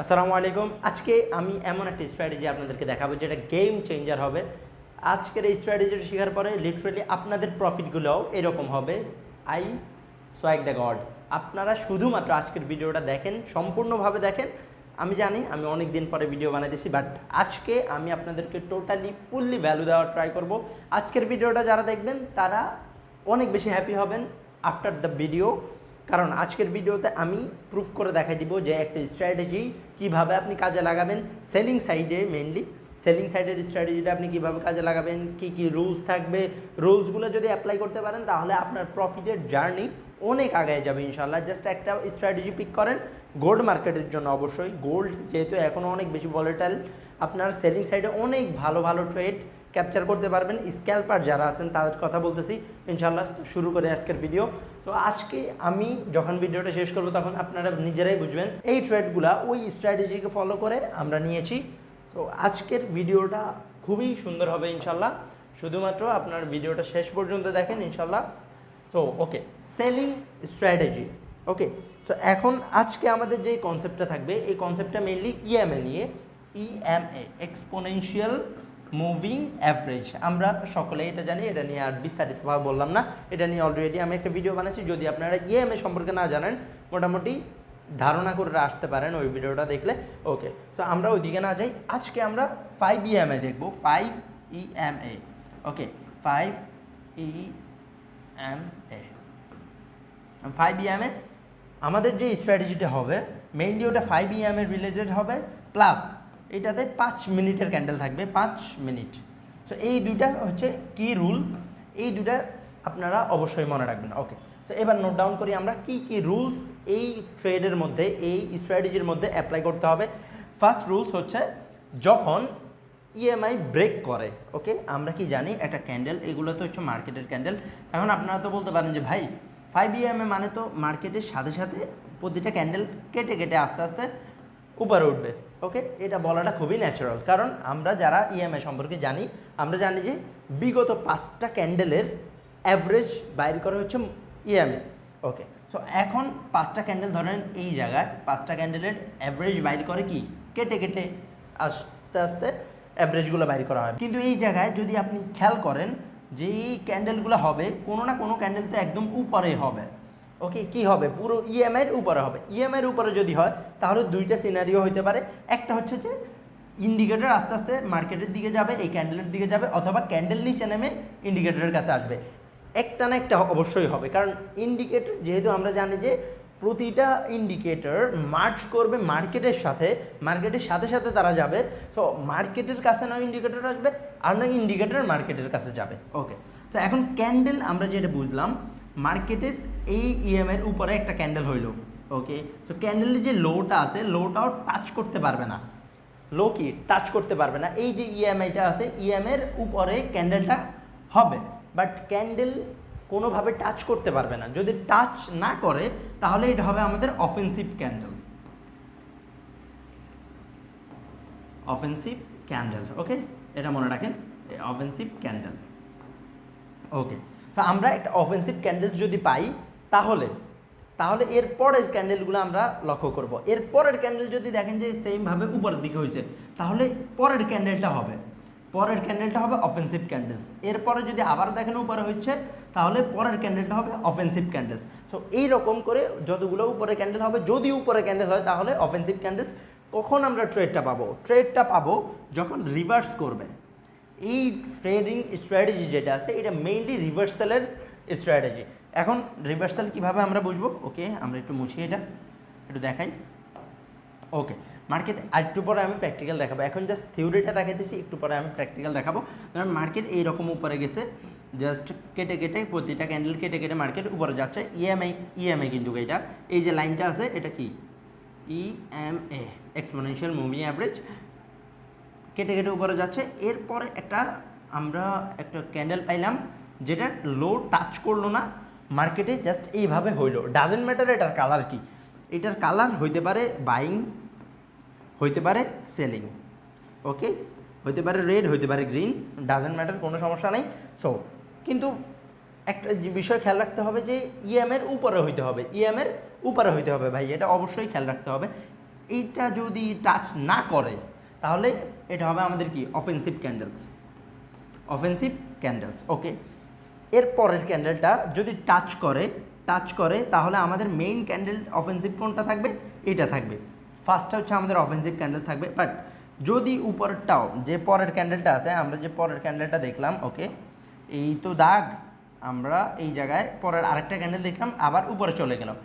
আসসালামু আলাইকুম। আজকে আমি এমন একটা স্ট্র্যাটেজি আপনাদেরকে দেখাবো যেটা গেম চেঞ্জার হবে। আজকের এই স্ট্র্যাটেজিটা শেখার পরে লিটারালি আপনাদের প্রফিটগুলোও এরকম হবে। I swag the god. আপনারা শুধুমাত্র আজকের ভিডিওটা দেখেন, সম্পূর্ণভাবে দেখেন। আমি জানি আমি অনেক দিন পরে ভিডিও বানাইতেছি, বাট আজকে আমি আপনাদেরকে টোটালি ফুললি ভ্যালু দেওয়ার ট্রাই করব। আজকের ভিডিওটা যারা দেখবেন তারা অনেক বেশি হ্যাপি হবেন আফটার দ্য ভিডিও, কারণ আজকের ভিডিওতে আমি প্রুফ করে দেখাই দিব যে একটা স্ট্র্যাটেজি কিভাবে আপনি কাজে লাগাবেন সেলিং সাইডে, মেইনলি সেলিং সাইডের স্ট্র্যাটেজিটা আপনি কিভাবে কাজে লাগাবেন, কি কি রুলস থাকবে। রুলসগুলো যদি অ্যাপ্লাই করতে পারেন তাহলে আপনার প্রফিটের জার্নি অনেক আগে যাবে ইনশাল্লাহ। জাস্ট একটা স্ট্র্যাটেজি পিক করেন গোল্ড মার্কেটের জন্য। অবশ্যই গোল্ড যেহেতু এখনও অনেক বেশি ভলেটাইল, আপনার সেলিং সাইডে অনেক ভালো ভালো ট্রেড ক্যাপচার করতে পারবেন। স্ক্যাল্পার যারা আছেন তাদের কথা বলতেছি ইনশাল্লাহ। শুরু করে আজকের ভিডিও। তো আজকে আমি যখন ভিডিওটা শেষ করব তখন আপনারা নিজেরাই বুঝবেন এই ট্রেডগুলা ওই স্ট্র্যাটেজিকে ফলো করে আমরা নিয়েছি। তো আজকের ভিডিওটা খুবই সুন্দর হবে ইনশাল্লাহ। শুধুমাত্র আপনার ভিডিওটা শেষ পর্যন্ত দেখেন ইনশাল্লাহ। তো ওকে, সেলিং স্ট্র্যাটেজি। ওকে, তো এখন আজকে আমাদের যে কনসেপ্টটা থাকবে এই কনসেপ্টটা মেইনলি ইএমএ নিয়ে। EMA, exponential moving average. আমরা সকলে এটা জানি, এটা নিয়ে আর বিস্তারিতভাবে বললাম না। এটা নিয়ে অলরেডি আমি একটা ভিডিও বানাইছি। যদি আপনারা ইএমএ সম্পর্কে না জানেন, মোটামুটি ধারণা করে আসতে পারেন ওই ভিডিওটা দেখলে। ওকে, সো আমরা ওইদিকে না যাই, আজকে আমরা 5 ইএমএ দেখবো। 5 ইএমএ। ওকে, 5 ইএমএ। 5 ইএমএ আমাদের যে স্ট্র্যাটেজিটা হবে মেইনলি ওটা 5 ইএমএ রিলেটেড হবে, প্লাস এটাতে 5 মিনিটের ক্যান্ডেল থাকবে, 5 মিনিট। সো এই দুইটা হচ্ছে কি রুল, এই দুটা আপনারা অবশ্যই মনে রাখবেন। ওকে, তো এবার নোট ডাউন করি আমরা কি কি রুলস এই ট্রেডের মধ্যে, এই স্ট্র্যাটেজির মধ্যে অ্যাপ্লাই করতে হবে। ফার্স্ট রুলস হচ্ছে যখন ইএমআই ব্রেক করে। ওকে, আমরা কি জানি একটা ক্যান্ডেল, এগুলো তো হচ্ছে মার্কেটের ক্যান্ডেল। এখন আপনারা তো বলতে পারেন যে ভাই 5 ইএমএ মানে তো মার্কেটের সাথে সাথে প্রতিটা ক্যান্ডেল কেটে কেটে আস্তে আস্তে উপরে উঠবে। ওকে, এটা বলাটা খুবই ন্যাচারাল, কারণ আমরা যারা ইএমআই সম্পর্কে জানি আমরা জানি যে বিগত 5টা ক্যান্ডেলের অ্যাভারেজ বাইর করা হচ্ছে ইএমএ। ওকে, সো এখন 5টা ক্যান্ডেল ধরেন এই জায়গায় 5টা ক্যান্ডেলের অ্যাভারেজ বাইর করে কি কেটে কেটে আস্তে আস্তে অ্যাভারেজগুলো বাইর করা হয়। কিন্তু এই জায়গায় যদি আপনি খেয়াল করেন যে এই ক্যান্ডেলগুলো হবে কোনো না কোনো ক্যান্ডেল তো একদম উপরে হবে। ওকে, কি হবে পুরো ইএমআইয়ের উপরে হবে। ইএমআইয়ের উপরে যদি হয় তাহলে দুইটা সিনারিও হতে পারে। একটা হচ্ছে যে ইন্ডিকেটর আস্তে আস্তে মার্কেটের দিকে যাবে, এই ক্যান্ডেলের দিকে যাবে, অথবা ক্যান্ডেল নিচে নেমে ইন্ডিকেটরের কাছে আসবে। একটা না একটা অবশ্যই হবে, কারণ ইন্ডিকেটর যেহেতু আমরা জানি যে প্রতিটা ইন্ডিকেটর মার্চ করবে মার্কেটের সাথে, মার্কেটের সাথে সাথে তারা যাবে। সো মার্কেটের কাছে না ইন্ডিকেটর আসবে, আর না ইন্ডিকেটর মার্কেটের কাছে যাবে। ওকে, তো এখন ক্যান্ডেল আমরা যেটা বুঝলাম মার্কেটের এই ইএমআইয়ের উপরে একটা ক্যান্ডেল হইল। ওকে, সো ক্যান্ডেলের যে লোটা আছে লোটাও টাচ করতে পারবে না। লো কি টাচ করতে পারবে না। এই যে ইএমআইটা আছে ইএমআইয়ের উপরে ক্যান্ডেলটা হবে, বাট ক্যান্ডেল কোনোভাবে টাচ করতে পারবে না। যদি টাচ না করে তাহলে এটা হবে আমাদের offensive candle. Offensive candle. Okay, এটা মনে রাখেন, অফেন্সিভ ক্যান্ডেল। ওকে, সো আমরা একটা অফেন্সিভ ক্যান্ডেল যদি পাই তাহলে তাহলে এর পরের ক্যান্ডেলগুলো আমরা লক্ষ্য করব। এর পরের ক্যান্ডেল যদি দেখেন যে সেমভাবে উপরের দিকে হয়েছে তাহলে পরের ক্যান্ডেলটা হবে অফেন্সিভ ক্যান্ডেলস। এরপরে যদি আবার দেখেন উপরে হচ্ছে তাহলে পরের ক্যান্ডেলটা হবে অফেন্সিভ ক্যান্ডেলস। সো এইরকম করে যতগুলো উপরে ক্যান্ডেল হবে, যদি উপরে ক্যান্ডেল হয় তাহলে অফেন্সিভ ক্যান্ডেলস। কখন আমরা ট্রেডটা পাবো যখন রিভার্স করবে। এই ট্রেডিং স্ট্র্যাটেজি যেটা আছে এটা মেইনলি রিভার্সালের স্ট্র্যাটেজি। এখন রিভার্সাল কিভাবে আমরা বুঝবো? ওকে, আমরা একটু মুছি, এটা একটু দেখাই। ওকে, মার্কেট একটু পরে আমি প্র্যাকটিক্যাল দেখাবো, এখন জাস্ট থিওরিটা দেখাইতেছি, একটু পরে আমি প্র্যাকটিক্যাল দেখাবো। কারণ এইরকম উপরে গেছে, জাস্ট কেটে কেটে প্রতিটা ক্যান্ডেল কেটে কেটে মার্কেট উপরে যাচ্ছে। ইএমআই কিন্তু এটা এই যে লাইনটা আছে এটা কি ইএমএ, এক্সপোনেনশিয়াল মুভিং অ্যাভারেজ, কেটে কেটে উপরে যাচ্ছে। এরপরে আমরা একটা ক্যান্ডেল পাইলাম যেটা লো টাচ করলো না, মার্কেটে জাস্ট এইভাবে হইলো। ডাজেন্ট ম্যাটার এটার কালার কি, এটার কালার হইতে পারে বাইং, হইতে পারে সেলিং। ওকে, হইতে পারে রেড, হইতে পারে গ্রিন, ডাজেন্ট ম্যাটার, কোনো সমস্যা নেই। সো কিন্তু একটা বিষয় খেয়াল রাখতে হবে যে ইএমএর উপরে হইতে হবে, ইএমএর উপরে হইতে হবে ভাই, এটা অবশ্যই খেয়াল রাখতে হবে। এইটা যদি টাচ না করে তাহলে এটা হবে আমাদের কি অফেন্সিভ ক্যান্ডেলস ওকে। এর পরের ক্যান্ডেলটা যদি টাচ করে তাহলে আমাদের মেইন ক্যান্ডেল অফেন্সিভ কোনটা থাকবে, এটা থাকবে। ফার্স্টটা হচ্ছে আমাদের অফেন্সিভ ক্যান্ডেল থাকবে। বাট যদি উপরেরটাও যে পরের ক্যান্ডেলটা আছে, আমরা যে পরের ক্যান্ডেলটা দেখলাম ওকে, এই তো দাগ, আমরা এই জায়গায় পরের আরেকটা ক্যান্ডেল দেখলাম, আবার উপরে চলে গেলাম,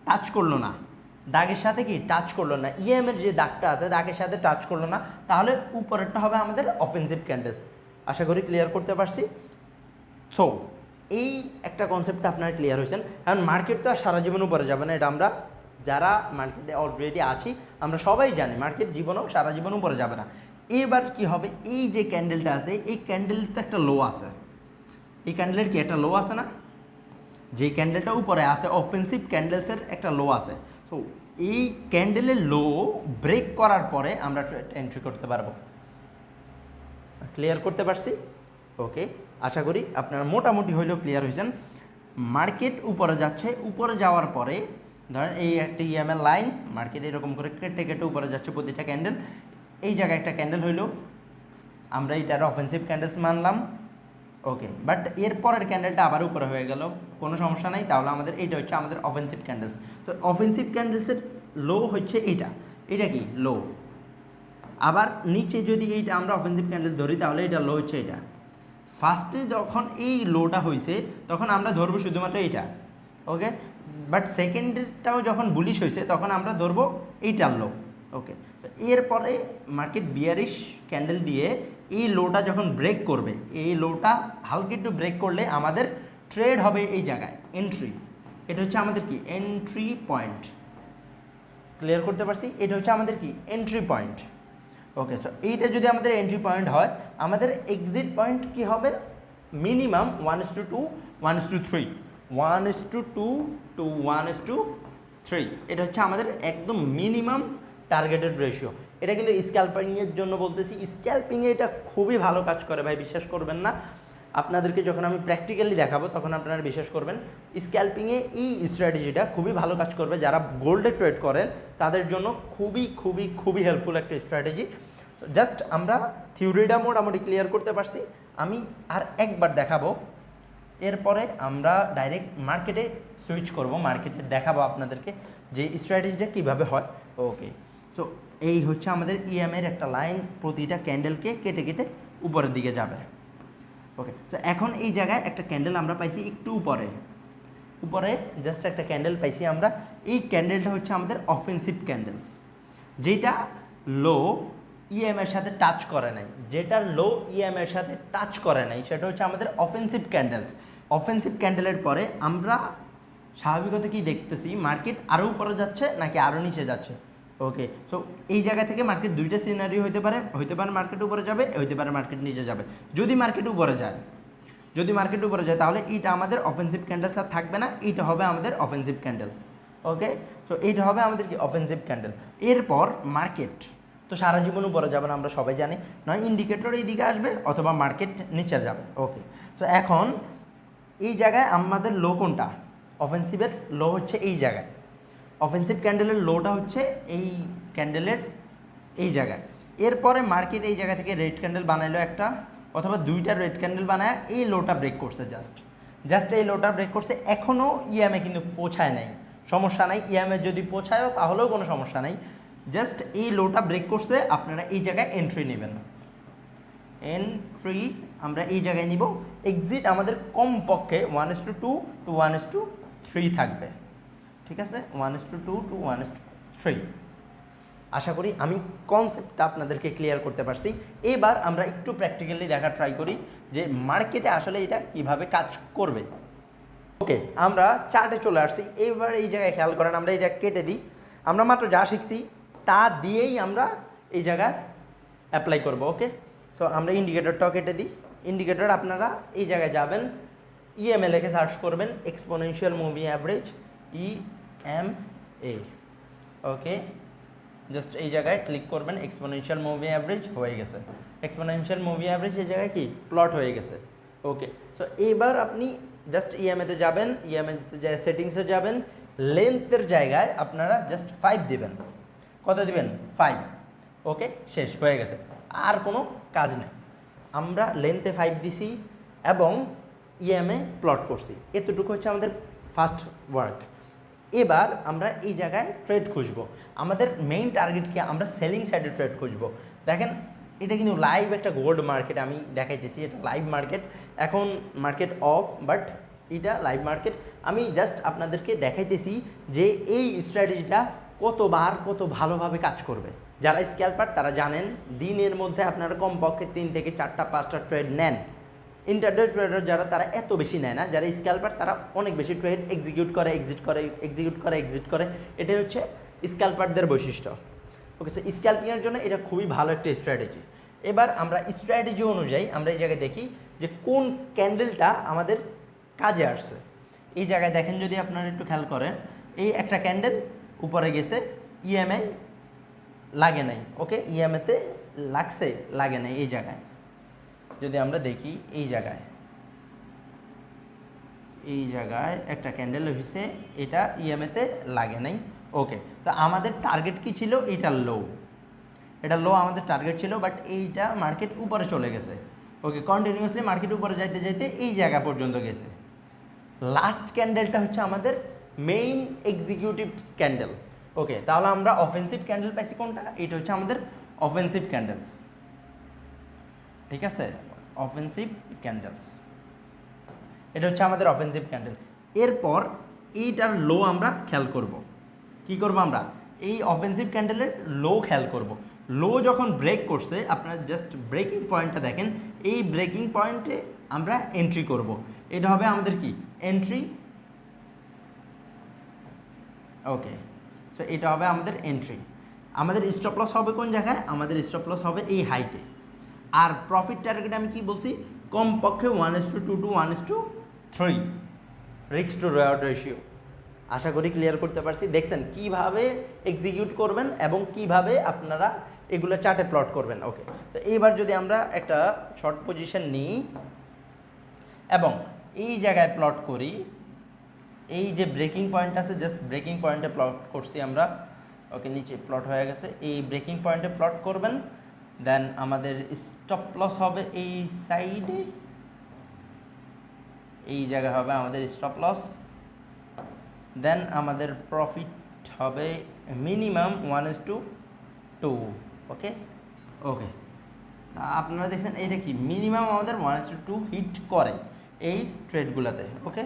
টাচ করলো না, দাগের সাথে কি টাচ করলো না, ইএমের যে দাগটা আছে দাগের সাথে টাচ করলো না, তাহলে উপরেরটা হবে আমাদের অফেন্সিভ ক্যান্ডেলস। আশা করি ক্লিয়ার করতে পারছি। সো এই একটা কনসেপ্টটা আপনারা ক্লিয়ার হয়েছেন। কারণ মার্কেট তো আর সারা জীবন উপরে যাবে না, এটা আমরা যারা মার্কেটে অলরেডি আছি আমরা সবাই জানি মার্কেট জীবনেও সারা জীবন উপরে যাবে না। এবার কি হবে, এই যে ক্যান্ডেলটা আছে এই ক্যান্ডেলটা একটা লো আছে, এই ক্যান্ডেলের কি একটা লো আছে না, যে ক্যান্ডেলটা উপরে আছে অফেন্সিভ ক্যান্ডেলসের একটা লো আছে। সো এই ক্যান্ডেলের লো ব্রেক করার পরে আমরা এন্ট্রি করতে পারবো। ক্লিয়ার করতে পারছি? ওকে, আশা করি আপনারা মোটামুটি হইলেও ক্লিয়ার হয়েছেন। মার্কেট উপরে যাচ্ছে, উপরে যাওয়ার পরে ধরেন এই একটা ইএমএল লাইন, মার্কেট এরকম করে কেটে কেটে উপরে যাচ্ছে প্রতিটা ক্যান্ডেল। এই জায়গায় একটা ক্যান্ডেল হইলো, আমরা এইটার অফেন্সিভ ক্যান্ডেলস মানলাম ওকে। বাট এর পরের ক্যান্ডেলটা আবার উপরে হয়ে গেল, কোনো সমস্যা নাই, তাহলে আমাদের এইটা হচ্ছে আমাদের অফেন্সিভ ক্যান্ডেলস। তো অফেন্সিভ ক্যান্ডেলসের লো হচ্ছে এইটা, এটা কি লো। আবার নিচে যদি এইটা আমরা অফেন্সিভ ক্যান্ডেল ধরি তাহলে এটা লো হচ্ছে এটা। ফার্স্টে যখন এই লোটা হয়েছে তখন আমরা ধরবো শুধুমাত্র এইটা ওকে। বাট সেকেন্ডটাও যখন বুলিশ হয়েছে তখন আমরা ধরবো এইটার লো ওকে। তো এরপরে মার্কেট বিয়ারিশ ক্যান্ডেল দিয়ে এই লোটা যখন ব্রেক করবে, এই লোটা হালকা একটু ব্রেক করলে আমাদের ট্রেড হবে এই জায়গায় এন্ট্রি। এটা হচ্ছে আমাদের কি এন্ট্রি পয়েন্ট। ক্লিয়ার করতে পারছি? এটা হচ্ছে আমাদের কি এন্ট্রি পয়েন্ট ওকে। সো এইটা যদি আমাদের এন্ট্রি পয়েন্ট হয়, আমাদের এক্সিট পয়েন্ট কি হবে, মিনিমাম 1:2 1:3 1:2 to 1:3। এটা হচ্ছে আমাদের একদম মিনিমাম টার্গেটেড রেশিও। এটা কিন্তু স্ক্যাল্পিংয়ের জন্য বলতেছি, স্ক্যাল্পিংয়ে এটা খুবই ভালো কাজ করে ভাই, বিশ্বাস করবেন না। আপনাদেরকে যখন আমি প্র্যাকটিক্যালি দেখাবো তখন আপনারা বিশ্বাস করবেন। স্ক্যাল্পিংয়ে এই স্ট্র্যাটেজিটা খুবই ভালো কাজ করবে, যারা গোল্ডে ট্রেড করেন তাদের জন্য খুবই খুবই খুবই হেল্পফুল একটা স্ট্র্যাটেজি। জাস্ট আমরা থিওরিটা মোটামুটি ক্লিয়ার করতে পারছি, আমি আর একবার দেখাবো, এরপরে আমরা ডাইরেক্ট মার্কেটে সুইচ করব, মার্কেটে দেখাবো আপনাদেরকে যে স্ট্র্যাটেজিটা কীভাবে হয় ওকে। সো এই হচ্ছে আমাদের ইএমের একটা লাইন, প্রতিটা ক্যান্ডেলকে কেটে কেটে উপরের দিকে যাবে ওকে। সো এখন এই জায়গায় একটা ক্যান্ডেল আমরা পাইছি একটু উপরে জাস্ট একটা ক্যান্ডেল পাইছি আমরা। এই ক্যান্ডেলটা হচ্ছে আমাদের অফেন্সিভ ক্যান্ডেলস, যেটা লো ইএমের সাথে টাচ করে নাই, যেটা লো ইএমের সাথে টাচ করে নাই সেটা হচ্ছে আমাদের অফেন্সিভ ক্যান্ডেলস। অফেন্সিভ ক্যান্ডেলের পরে আমরা স্বাভাবিকতা কি দেখতেছি, মার্কেট আরও উপরে যাচ্ছে নাকি আরও নিচে যাচ্ছে ওকে। সো এই জায়গা থেকে মার্কেট দুইটা সিনারিও হতে পারে মার্কেট উপরে যাবে, হতে পারে মার্কেট নিচে যাবে। যদি মার্কেট উপরে যায় তাহলে এইটা আমাদের অফেন্সিভ ক্যান্ডেলস আর থাকবে না, এইটা হবে আমাদের অফেন্সিভ ক্যান্ডেল ওকে। সো এইটা হবে আমাদের কি অফেন্সিভ ক্যান্ডেল। এরপর মার্কেট তো সারা জীবন উপরে যাবে না, আমরা সবাই জানি, নয় ইন্ডিকেটর এই দিকে আসবে অথবা মার্কেট নিচে যাবে ওকে। সো এখন এই জায়গায় আমাদের লো কোনটা, অফেন্সিভের লো হচ্ছে এই জায়গায়, অফেন্সিভ ক্যান্ডেলের লোটা হচ্ছে এই ক্যান্ডেলের এই জায়গায়। এরপরে মার্কেট এই জায়গা থেকে রেড ক্যান্ডেল বানাইলো একটা অথবা দুইটা রেড ক্যান্ডেল বানায় এই লোটা ব্রেক করছে, জাস্ট এই লোটা ব্রেক করছে। এখনও ইএমএ কিন্তু পৌঁছায় নাই, সমস্যা নাই, ইএমএ যদি পৌঁছায়ও তাহলেও কোনো সমস্যা নাই। জাস্ট এই লোটা ব্রেক করছে, আপনারা এই জায়গায় এন্ট্রি নেবেন, এন্ট্রি আমরা এই জায়গায় নিব। এক্সিট আমাদের কমপক্ষে 1:2 to 1:3 থাকবে, ঠিক আছে, 1:2 to 1:3। আশা করি আমি কনসেপ্টটা আপনাদেরকে ক্লিয়ার করতে পারছি। এবার আমরা একটু প্র্যাকটিক্যালি দেখা ট্রাই করি যে মার্কেটে আসলে এটা কিভাবে কাজ করবে ওকে। আমরা চার্টে চলে আসছি, এবার এই জায়গায় খেয়াল করেন, আমরা এটা কেটে দিই, আমরা মাত্র যা শিখছি তা দিয়েই আমরা এই জায়গায় অ্যাপ্লাই করব ওকে। সো আমরা ইন্ডিকেটরটাও কেটে দিই। ইন্ডিকেটর আপনারা এই জায়গায় যাবেন, ইএমএ লিখে সার্চ করবেন, এক্সপোনেনশিয়াল মুভিং অ্যাভারেজ EMA ওকে। জাস্ট এই জায়গায় ক্লিক করবেন, এক্সপোনেনশিয়াল মুভিং অ্যাভারেজ হয়ে গেছে, এক্সপোনেনশিয়াল মুভিং অ্যাভারেজ এই জায়গায় কি প্লট হয়ে গেছে ওকে। সো এবার আপনি জাস্ট ইএমএতে যাবেন, ইএমএতে সেটিংসে যাবেন, লেন্থের জায়গায় আপনারা জাস্ট 5 দেবেন, কত দিবেন 5, ওকে শেষ হয়ে গেছে, আর কোনো কাজ নেই। আমরা লেন্থে 5 দিছি এবং ইএমএ প্লট করছি, এতটুকু হচ্ছে আমাদের ফার্স্ট ওয়ার্ক। এবার আমরা এই জায়গায় ট্রেড খুঁজবো, আমাদের মেইন টার্গেট কি, আমরা সেলিং সাইডে ট্রেড খুঁজবো। দেখেন এটা কিন্তু লাইভ একটা গোল্ড মার্কেট আমি দেখাইতেছি, এটা লাইভ মার্কেট, এখন মার্কেট অফ, বাট এটা লাইভ মার্কেট। আমি জাস্ট আপনাদেরকে দেখাইতেছি যে এই স্ট্র্যাটেজিটা কতবার কত ভালোভাবে কাজ করবে। যারা স্ক্যাল্পার তারা জানেন দিনের মধ্যে আপনারা কমপক্ষে 3 থেকে 4টা 5টা ট্রেড নেন। ইন্টারডে ট্রেডার যারা তারা এত বেশি নেয় না, যারা স্ক্যাল্পার তারা অনেক বেশি ট্রেড এক্সিকিউট করে, এক্সিট করে। এটাই হচ্ছে স্ক্যাল্পারদের বৈশিষ্ট্য। ওকে, সো স্ক্যাল্পিংয়ের জন্য এটা খুবই ভালো একটা স্ট্র্যাটেজি। এবার আমরা স্ট্র্যাটেজি অনুযায়ী আমরা এই জায়গায় দেখি যে কোন ক্যান্ডেলটা আমাদের কাজে আসছে। এই জায়গায় দেখেন যদি আপনারা একটু খেয়াল করেন, এই একটা ক্যান্ডেল উপরে গেছে, ইএমএ লাগে নাই, ওকে ইএমএতে লাগছে লাগে নাই। এই জায়গায় যদি আমরা দেখি এই জায়গায় একটা ক্যান্ডেল হয়েছে, এটা ইএমএতে লাগে নাই, ওকে। তো আমাদের টার্গেট কি ছিল, এটা লো আমাদের টার্গেট ছিল, বাট এইটা মার্কেট উপরে চলে গেছে, ওকে কন্টিনিউয়াসলি মার্কেট উপরে যাইতে যাইতে এই জায়গা পর্যন্ত গেছে। লাস্ট ক্যান্ডেলটা হচ্ছে আমাদের মেইন এক্সিকিউটিভ ক্যান্ডেল, ওকে। তাহলে আমরা অফেন্সিভ ক্যান্ডেল পাইছি কোনটা, এটা হচ্ছে আমাদের অফেন্সিভ ক্যান্ডেলস, ঠিক আছে, অফেন্সিভ ক্যান্ডেলস, এটা হচ্ছে আমাদের অফেন্সিভ ক্যান্ডেল। এরপর এইটার লো আমরা খেয়াল করব, কি করব আমরা এই অফেন্সিভ ক্যান্ডেলের লো খেয়াল করব। লো যখন ব্রেক করছে, আপনারা জাস্ট ব্রেকিং পয়েন্টটা দেখেন, এই ব্রেকিং পয়েন্টে আমরা এন্ট্রি করব। এটা হবে আমাদের কি এন্ট্রি, ওকে। সো এটা হবে আমাদের এন্ট্রি। আমাদের স্টপ লস হবে কোন জায়গায়, আমাদের স্টপ লস হবে এই হাইতে। আর প্রফিট টার্গেট আমি কি বলছি, কমপক্ষে 1:2 to 1:3 risk to reward ratio. আশা করি ক্লিয়ার করতে পারছি। দেখছেন কিভাবে এক্সিকিউট করবেন এবং কিভাবে আপনারা এগুলো চার্টে প্লট করবেন, ওকে। তো এইবার যদি আমরা একটা শর্ট পজিশন নিই এবং এই জায়গায় প্লট করি, এই যে ব্রেকিং পয়েন্ট আছে, জাস্ট ব্রেকিং পয়েন্টে প্লট করছি আমরা, ওকে নিচে প্লট হয়ে গেছে, এই ব্রেকিং পয়েন্টে প্লট করবেন। দেন আমাদের স্টপ লস হবে এই সাইডে, এই জায়গায় হবে আমাদের স্টপ লস। দেন আমাদের প্রফিট হবে মিনিমাম 1:2, ওকে। আপনারা দেখছেন এইটা কি মিনিমাম আমাদের 1:2 হিট করে এই ট্রেডগুলোতে, ওকে।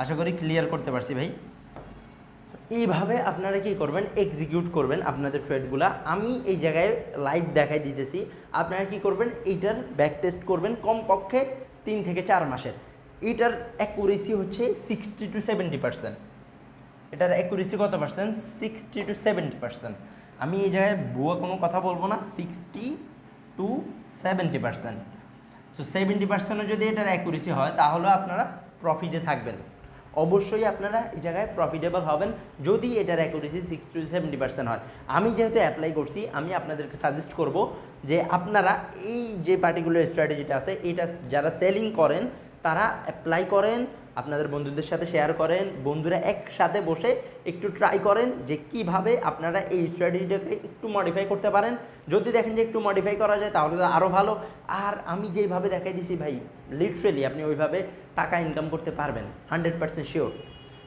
আশা করি ক্লিয়ার করতে পারছি ভাই। এইভাবে আপনারা কি করবেন, এক্সিকিউট করবেন আপনাদের ট্রেডগুলা। আমি এই জায়গায় লাইভ দেখাই দিতেছি, আপনারা কি করবেন, এইটার ব্যাক টেস্ট করবেন কমপক্ষে 3 থেকে 4 মাসের। এটার অ্যাকুরেসি হচ্ছে 60 to 70%। এটার অ্যাকুরেসি কত পার্সেন্ট, 60 to 70%। আমি এই জায়গায় ভুয়া কোনো কথা বলবো না, 60 to 70%। তো 70%ও যদি এটার অ্যাকুরেসি হয় তাহলে আপনারা প্রফিটে থাকবেন। অবশ্যই আপনারা এই জায়গায় প্রফিটেবল হবেন যদি এটার অ্যাকুরেসি 60 to 70% হয়। আমি যেহেতু অ্যাপ্লাই করছি, আমি আপনাদেরকে সাজেস্ট করব যে আপনারা এই যে পার্টিকুলার স্ট্র্যাটেজিটা আছে, এটা যারা সেলিং করেন তারা অ্যাপ্লাই করেন, আপনাদের বন্ধুদের সাথে শেয়ার করেন, বন্ধুরা একসাথে বসে একটু ট্রাই করেন যে কিভাবে আপনারা এই স্ট্র্যাটেজিটাকে একটু মডিফাই করতে পারেন। যদি দেখেন যে একটু মডিফাই করা যায় তাহলে তো আরও ভালো। আর আমি যেভাবে দেখাই দিছি ভাই, লিটারেলি আপনি ওইভাবে টাকা ইনকাম করতে পারবেন 100% শিওর।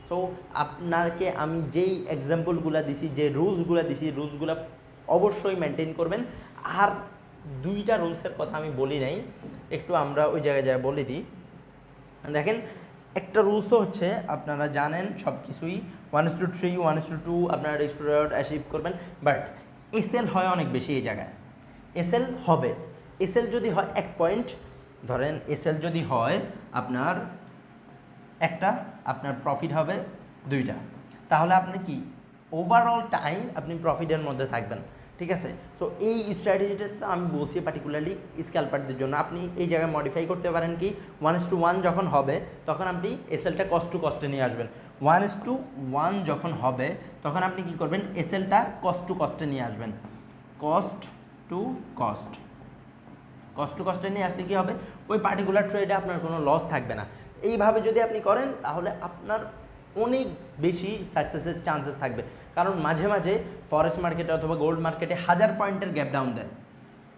সো আপনাকে আমি যেই এক্সাম্পলগুলো দিছি, যে রুলসগুলো দিছি, রুলসগুলো অবশ্যই মেনটেন করবেন। আর 2টা রুলসের কথা আমি বলি নাই, একটু আমরা ওই জায়গায় বলে দিই। দেখেন একটা রুলসও হচ্ছে, আপনারা জানেন সব কিছুই 1:3 1:2 আপনারা রিস্ক টু রিওয়ার্ড অ্যাচিভ করবেন, বাট এসএল হয় অনেক বেশি এই জায়গায়। এসএল হবে, এসএল যদি হয় 1 পয়েন্ট, ধরেন এসএল যদি হয় আপনার একটা, আপনার প্রফিট হবে 2টা, তাহলে আপনি কি ওভারঅল টাইম আপনি প্রফিটের মধ্যে থাকবেন, ঠিক আছে। সো এই স্ট্র্যাটেজিটা আমি বলছি পার্টিকুলারলি স্ক্যাল্পারদের জন্য। আপনি এই জায়গায় মডিফাই করতে পারেন কি, 1:1 যখন হবে তখন আপনি এসএলটা কস্ট টু কস্টে নিয়ে আসবেন। 1:1 যখন হবে তখন আপনি কি করবেন, এসএলটা কস্ট টু কস্টে নিয়ে আসবেন। কস্ট টু কস্টে নিয়ে আসলে কী হবে, ওই পার্টিকুলার ট্রেডে আপনার কোনো লস থাকবে না। এইভাবে যদি আপনি করেন তাহলে আপনার অনেক বেশি সাকসেসের চান্সেস থাকবে। কারণ মাঝে মাঝে ফরেক্স মার্কেটে অথবা গোল্ড মার্কেটে 1000 পয়েন্টের গ্যাপ ডাউন দেয়,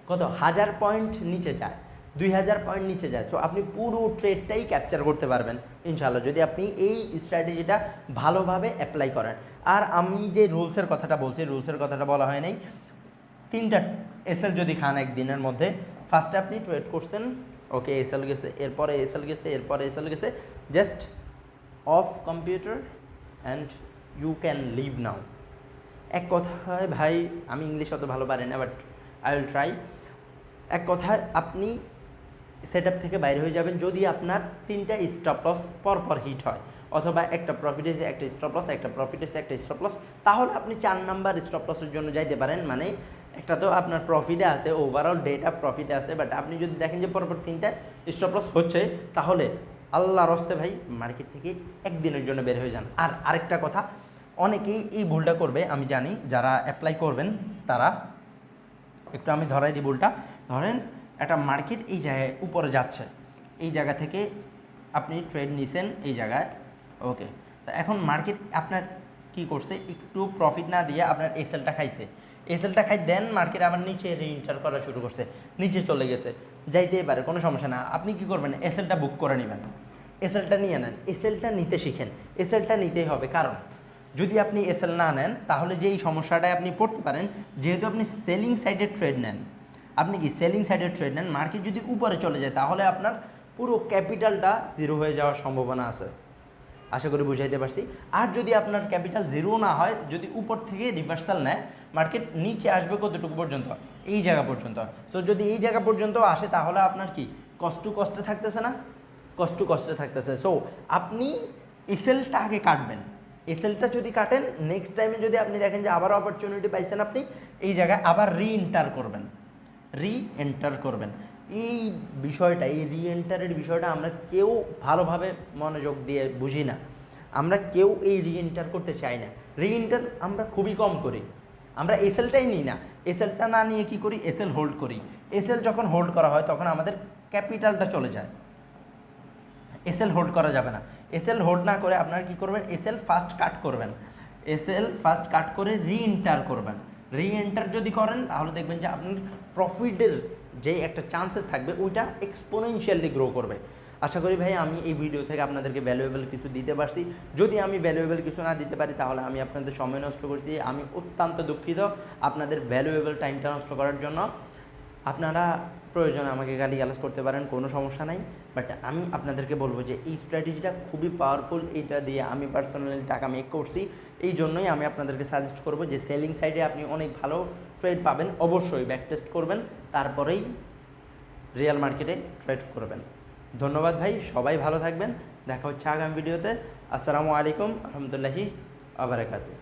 কত 1000 পয়েন্ট নিচে যায়, 2000 পয়েন্ট নিচে যায়। সো আপনি পুরো ট্রেডটাই ক্যাপচার করতে পারবেন ইনশাআল্লাহ, যদি আপনি এই স্ট্র্যাটেজিটা ভালোভাবে অ্যাপ্লাই করেন। আর আমি যে রুলসের কথাটা বলছি, রুলসের কথাটা বলা হয় নাই, 3টা এসএল যদি খান একদিনের মধ্যে, ফার্স্টে আপনি ট্রেড করছেন, ওকে এসএল গেছে, এরপরে এসএল গেছে, এরপরে এসএল গেছে, just off computer and you can leave now. এক কথায় ভাই, আমি ইংলিশ অত ভালো পারি না, বাট আই উইল ট্রাই। এক কথায় আপনি সেট আপ থেকে বাইরে হয়ে যাবেন যদি আপনার 3টা স্টপ লস পরপর হিট হয়, অথবা একটা প্রফিট এসে একটা স্টপ লস, একটা প্রফিট এসে একটা স্টপ লস, তাহলে আপনি 4 নাম্বার স্টপ লসের জন্য যাইতে পারেন। মানে একটা তো আপনার প্রফিটে আছে, ওভারঅল ডেটা প্রফিটে আছে, বাট আপনি যদি দেখেন যে পরপর 3টা স্টপ লস হচ্ছে, তাহলে আল্লাহর হস্তে ভাই মার্কেট থেকে একদিনের জন্য বের হয়ে যান। আর আরেকটা কথা, অনেকেই এই ভুলটা করবে, আমি জানি, যারা অ্যাপ্লাই করবেন তারা, একটু আমি ধরাই দিই ভুলটা। ধরেন একটা মার্কেট এই জায়গায় উপরে যাচ্ছে, এই জায়গা থেকে আপনি ট্রেড নিছেন এই জায়গায়, ওকে। তো এখন মার্কেট আপনার কি করছে, একটু প্রফিট না দিয়ে আপনার এসএলটা খাইছে, এসএলটা খাই দেন মার্কেট আবার নিচে রিএন্টার করা শুরু করছে, নিচে চলে গেছে, যাইতেই পারে, কোনো সমস্যা না। আপনি কি করবেন, এসএলটা বুক করে নেবেন, এসএলটা নিয়ে নেন, এসএলটা নিতে শিখেন, এসএলটা নিতেই হবে। কারণ যদি আপনি এসএল না নেন, তাহলে যে এই সমস্যাটায় আপনি পড়তে পারেন, যেহেতু আপনি সেলিং সাইডের ট্রেড নেন, আপনি কি সেলিং সাইডের ট্রেড নেন, মার্কেট যদি উপরে চলে যায়, তাহলে আপনার পুরো ক্যাপিটালটা জিরো হয়ে যাওয়ার সম্ভাবনা আছে। আশা করি বুঝাইতে পারছি। আর যদি আপনার ক্যাপিটাল জিরো না হয়, যদি উপর থেকে রিভার্সাল নেয়, মার্কেট নিচে আসবে কতটুকু পর্যন্ত, এই জায়গা পর্যন্ত। সো যদি এই জায়গা পর্যন্ত আসে, তাহলে আপনার কি কষ্টে থাকতেছে না, কষ্টে থাকতেছে। সো আপনি এসএলটা আগে কাটবেন, এসএলটা যদি কাটেন, নেক্সট টাইমে যদি আপনি দেখেন যে আবার অপরচুনিটি পাইছেন, আপনি এই জায়গায় আবার রিএন্টার করবেন। এই বিষয়টা, এই রিএন্টারের বিষয়টা আমরা কেউ ভালোভাবে মনোযোগ দিয়ে বুঝি না, আমরা কেউ এই রিএন্টার করতে চাই না। রিএন্টার আমরা খুবই কম করি, আমরা এসএলটাই নিই না। এসএলটা না নিয়ে কি করি, এসএল হোল্ড করি। এসএল যখন হোল্ড করা হয়, তখন আমাদের ক্যাপিটালটা চলে যায়। এসএল হোল্ড করা যাবে না। এসএল হোল্ড না করে আপনারা কী করবেন, এসএল ফার্স্ট কাট করবেন, এসএল ফার্স্ট কাট করে রিএন্টার করবেন। রিএন্টার যদি করেন, তাহলে দেখবেন যে আপনার প্রফিটের যে একটা চান্সেস থাকবে, ওইটা এক্সপোনেনশিয়ালি গ্রো করবে। আশা করি ভাই আমি এই ভিডিও থেকে আপনাদেরকে ভ্যালুয়েবল কিছু দিতে পারছি। যদি আমি ভ্যালুয়েবল কিছু না দিতে পারি, তাহলে আমি আপনাদের সময় নষ্ট করছি, আমি অত্যন্ত দুঃখিত আপনাদের ভ্যালুয়েবল টাইমটা নষ্ট করার জন্য। আপনারা প্রয়োজনে আমাকে গালিগালাজ করতে পারেন, কোনো সমস্যা নাই, বাট আমি আপনাদেরকে বলবো যে এই স্ট্র্যাটেজিটা খুবই পাওয়ারফুল। এইটা দিয়ে আমি পার্সোনালি টাকা মেক করছি, এই জন্যই আমি আপনাদেরকে সাজেস্ট করব যে সেলিং সাইডে আপনি অনেক ভালো ট্রেড পাবেন। অবশ্যই ব্যাক টেস্ট করবেন, তারপরেই রিয়েল মার্কেটে ট্রেড করবেন। ধন্যবাদ ভাই, সবাই ভালো থাকবেন, দেখা হচ্ছে আগামী ভিডিওতে। আসসালামু আলাইকুম রহমতুল্লাহি আ বারাকাতুহু।